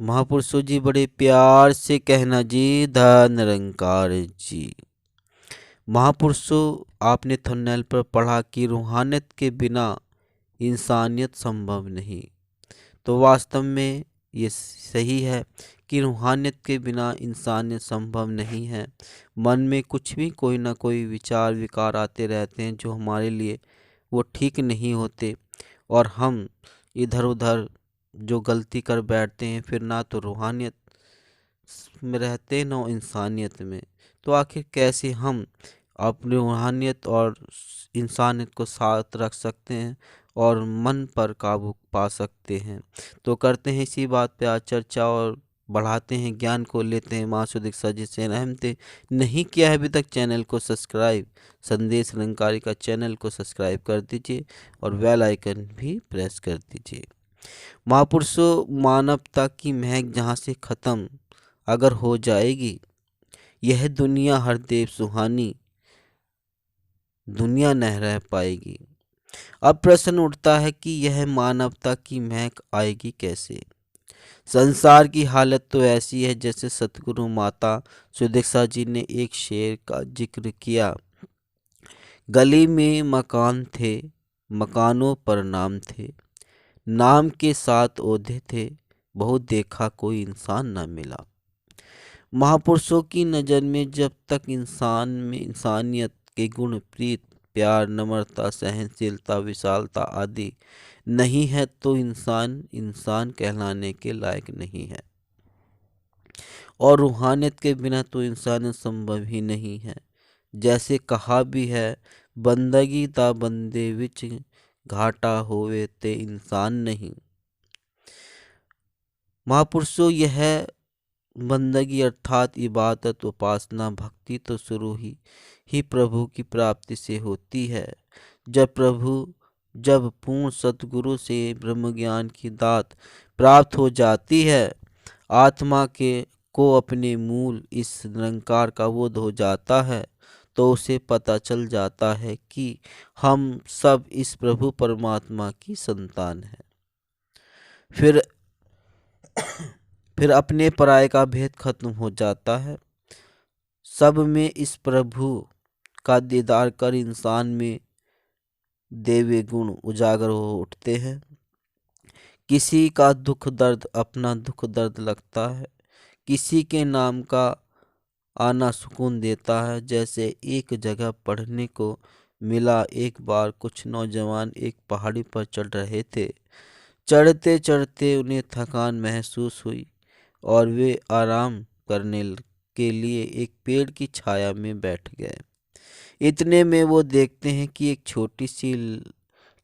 महापुरुषों जी बड़े प्यार से कहना जी, धन निरंकार जी। महापुरुषों, आपने थंबनेल पर पढ़ा कि रूहानियत के बिना इंसानियत संभव नहीं। तो वास्तव में ये सही है कि रूहानियत के बिना इंसानियत संभव नहीं है। मन में कुछ भी कोई ना कोई विचार विकार आते रहते हैं जो हमारे लिए वो ठीक नहीं होते, और हम इधर उधर जो गलती कर बैठते हैं, फिर ना तो रूहानियत में रहते न इंसानियत में। तो आखिर कैसे हम अपनी रूहानियत और इंसानियत को साथ रख सकते हैं और मन पर काबू पा सकते हैं? तो करते हैं इसी बात पे आज चर्चा और बढ़ाते हैं ज्ञान को, लेते हैं माँ सुदीक्षा सजेशन अहमते। नहीं किया है अभी तक चैनल को सब्सक्राइब, संदेश निरंकारी का चैनल को सब्सक्राइब कर दीजिए और बेल आइकन भी प्रेस कर दीजिए। महापुरुषों, मानवता की महक जहाँ से ख़त्म अगर हो जाएगी, यह दुनिया हर देव सुहानी दुनिया न रह पाएगी। अब प्रश्न उठता है कि यह मानवता की महक आएगी कैसे? संसार की हालत तो ऐसी है जैसे सतगुरु माता सुदीक्षा जी ने एक शेर का जिक्र किया। गली में मकान थे, मकानों पर नाम थे, नाम के साथ ओहदे थे, बहुत देखा कोई इंसान ना मिला। महापुरुषों की नज़र में जब तक इंसान में इंसानियत के गुण, प्रीत, प्यार, नम्रता, सहनशीलता, विशालता आदि नहीं है तो इंसान इंसान कहलाने के लायक नहीं है। और रूहानियत के बिना तो इंसानियत संभव ही नहीं है। जैसे कहा भी है, बंदगी ता बंदे विच घाटा होवे ते इंसान नहीं। महापुरुषों, यह बंदगी अर्थात इबादत, उपासना, भक्ति तो शुरू ही प्रभु की प्राप्ति से होती है। जब पूर्ण सतगुरु से ब्रह्म ज्ञान की दात प्राप्त हो जाती है, आत्मा के को अपने मूल इस निरंकार का बोध हो जाता है, तो उसे पता चल जाता है कि हम सब इस प्रभु परमात्मा की संतान हैं। फिर अपने पराये का भेद खत्म हो जाता है। सब में इस प्रभु का दीदार कर इंसान में देवी गुण उजागर हो उठते हैं। किसी का दुख दर्द अपना दुख दर्द लगता है, किसी के नाम का आना सुकून देता है। जैसे एक जगह पढ़ने को मिला, एक बार कुछ नौजवान एक पहाड़ी पर चढ़ रहे थे। चढ़ते चढ़ते उन्हें थकान महसूस हुई और वे आराम करने के लिए एक पेड़ की छाया में बैठ गए। इतने में वो देखते हैं कि एक छोटी सी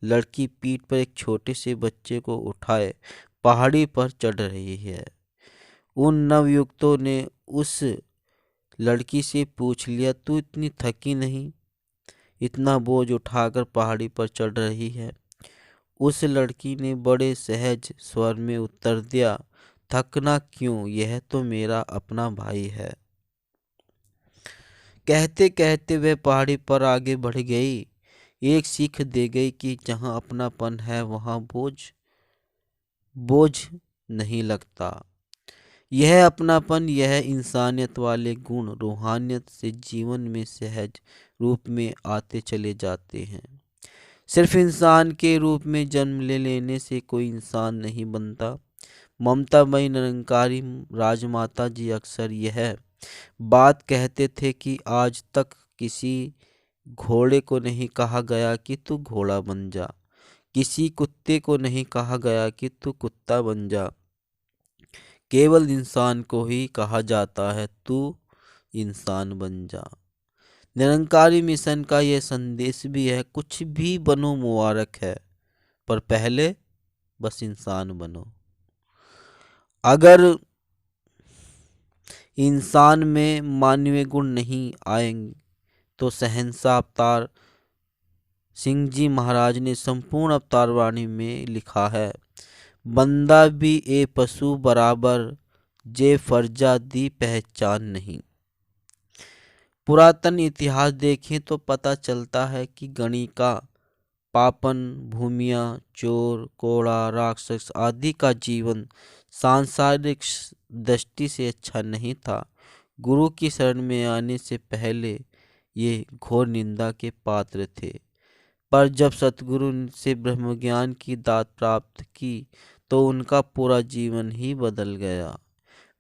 लड़की पीठ पर एक छोटे से बच्चे को उठाए पहाड़ी पर चढ़ रही है। उन नवयुवकों ने उस लड़की से पूछ लिया, तू इतनी थकी नहीं, इतना बोझ उठाकर पहाड़ी पर चढ़ रही है? उस लड़की ने बड़े सहज स्वर में उत्तर दिया, थकना क्यों, यह तो मेरा अपना भाई है। कहते कहते वह पहाड़ी पर आगे बढ़ गई। एक सीख दे गई कि जहाँ अपनापन है वहाँ बोझ नहीं लगता। यह अपनापन, यह इंसानियत वाले गुण रूहानियत से जीवन में सहज रूप में आते चले जाते हैं। सिर्फ इंसान के रूप में जन्म लेने से कोई इंसान नहीं बनता। ममतामयी निरंकारी राजमाता जी अक्सर यह बात कहते थे कि आज तक किसी घोड़े को नहीं कहा गया कि तू घोड़ा बन जा, किसी कुत्ते को नहीं कहा गया कि तू कुत्ता बन जा, केवल इंसान को ही कहा जाता है तू इंसान बन जा। निरंकारी मिशन का यह संदेश भी है, कुछ भी बनो मुबारक है, पर पहले बस इंसान बनो। अगर इंसान में मानवीय गुण नहीं आएंगे तो सहनशाह अवतार सिंह जी महाराज ने संपूर्ण अवतार वाणी में लिखा है, बंदा भी ए पशु बराबर, जे फर्जा दी पहचान नहीं। पुरातन इतिहास देखें तो पता चलता है कि गणिका, पापन, भूमिया, चोर, कोड़ा, राक्षस आदि का जीवन सांसारिक दृष्टि से अच्छा नहीं था। गुरु की शरण में आने से पहले ये घोर निंदा के पात्र थे, पर जब सतगुरु से ब्रह्मज्ञान की दात प्राप्त की तो उनका पूरा जीवन ही बदल गया।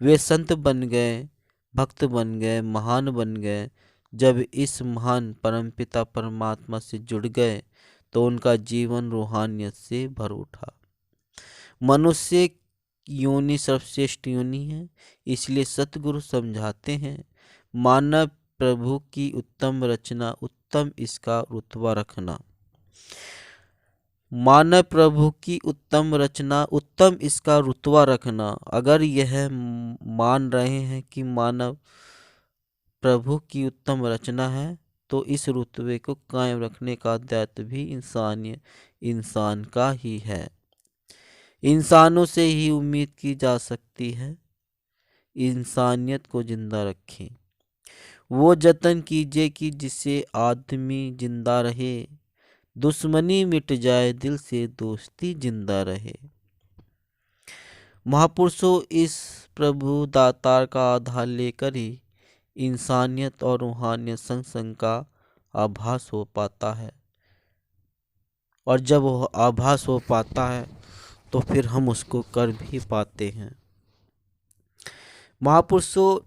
वे संत बन गए, भक्त बन गए, महान बन गए। जब इस महान परमपिता परमात्मा से जुड़ गए तो उनका जीवन रूहानियत से भर उठा। मनुष्य योनि सर्वश्रेष्ठ योनि है, इसलिए सतगुरु समझाते हैं, मानव प्रभु की उत्तम रचना, उत्तम इसका रुतबा रखना। मानव प्रभु की उत्तम रचना, उत्तम इसका रुतबा रखना। अगर यह मान रहे हैं कि मानव प्रभु की उत्तम रचना है तो इस रुतबे को कायम रखने का दायित्व भी इंसान का ही है। इंसानों से ही उम्मीद की जा सकती है इंसानियत को जिंदा रखें। वो जतन कीजिए कि जिससे आदमी जिंदा रहे, दुश्मनी मिट जाए, दिल से दोस्ती जिंदा रहे। महापुरुषों, इस प्रभु दातार का आधार लेकर ही इंसानियत और रूहानियत संग संग का आभास हो पाता है, और जब वो आभास हो पाता है तो फिर हम उसको कर भी पाते हैं। महापुरुषों,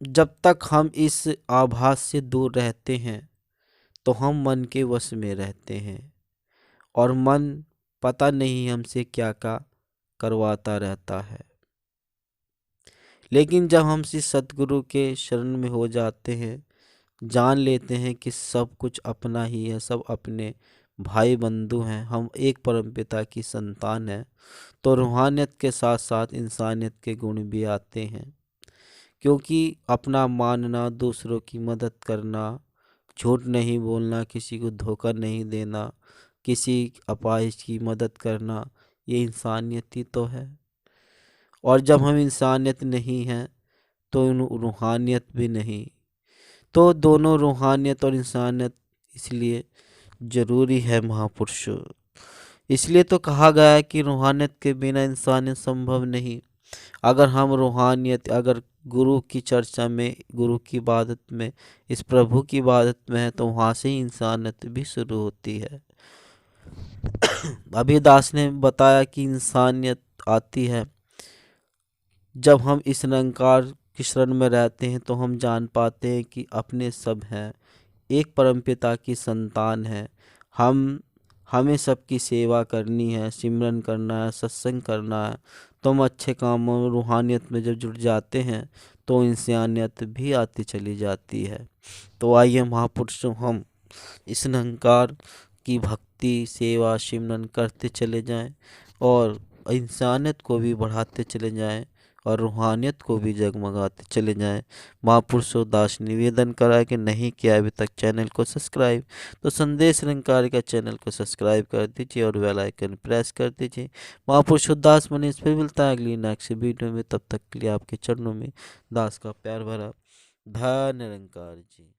जब तक हम इस आभास से दूर रहते हैं तो हम मन के वश में रहते हैं, और मन पता नहीं हमसे क्या क्या करवाता रहता है। लेकिन जब हम इस सतगुरु के शरण में हो जाते हैं, जान लेते हैं कि सब कुछ अपना ही है, सब अपने भाई बंधु हैं, हम एक परमपिता की संतान हैं, तो रूहानियत के साथ साथ इंसानियत के गुण भी आते हैं। क्योंकि अपना मानना, दूसरों की मदद करना, झूठ नहीं बोलना, किसी को धोखा नहीं देना, किसी अपाहिज की मदद करना, ये इंसानियत ही तो है। और जब हम इंसानियत नहीं हैं तो रूहानियत भी नहीं। तो दोनों रूहानियत और इंसानियत इसलिए ज़रूरी है महापुरुषों। इसलिए तो कहा गया है कि रूहानियत के बिना इंसानियत संभव नहीं। अगर हम रूहानियत, अगर गुरु की चर्चा में, गुरु की इबादत में, इस प्रभु की इबादत में है तो वहाँ से ही इंसानियत भी शुरू होती है। अभी दास ने बताया कि इंसानियत आती है जब हम इस निरंकार की शरण में रहते हैं, तो हम जान पाते हैं कि अपने सब हैं, एक परमपिता की संतान है। हमें सबकी सेवा करनी है, सिमरन करना है, सत्संग करना है। तो हम अच्छे कामों में, रूहानियत में जब जुड़ जाते हैं तो इंसानियत भी आती चली जाती है। तो आइए महापुरुषों, हम इस निरंकार की भक्ति, सेवा, सिमरन करते चले जाएं और इंसानियत को भी बढ़ाते चले जाएं और रूहानियत को भी जगमगाते चले जाएं। महापुरुषों, दास निवेदन करा कि नहीं किया अभी तक चैनल को सब्सक्राइब, तो संदेश निरंकार का चैनल को सब्सक्राइब कर दीजिए और बेल आइकन प्रेस कर दीजिए। महापुरुषों, दास मनीष फिर मिलता है अगली नेक्स्ट वीडियो में। तब तक के लिए आपके चरणों में दास का प्यार भरा धन्य निरंकार जी।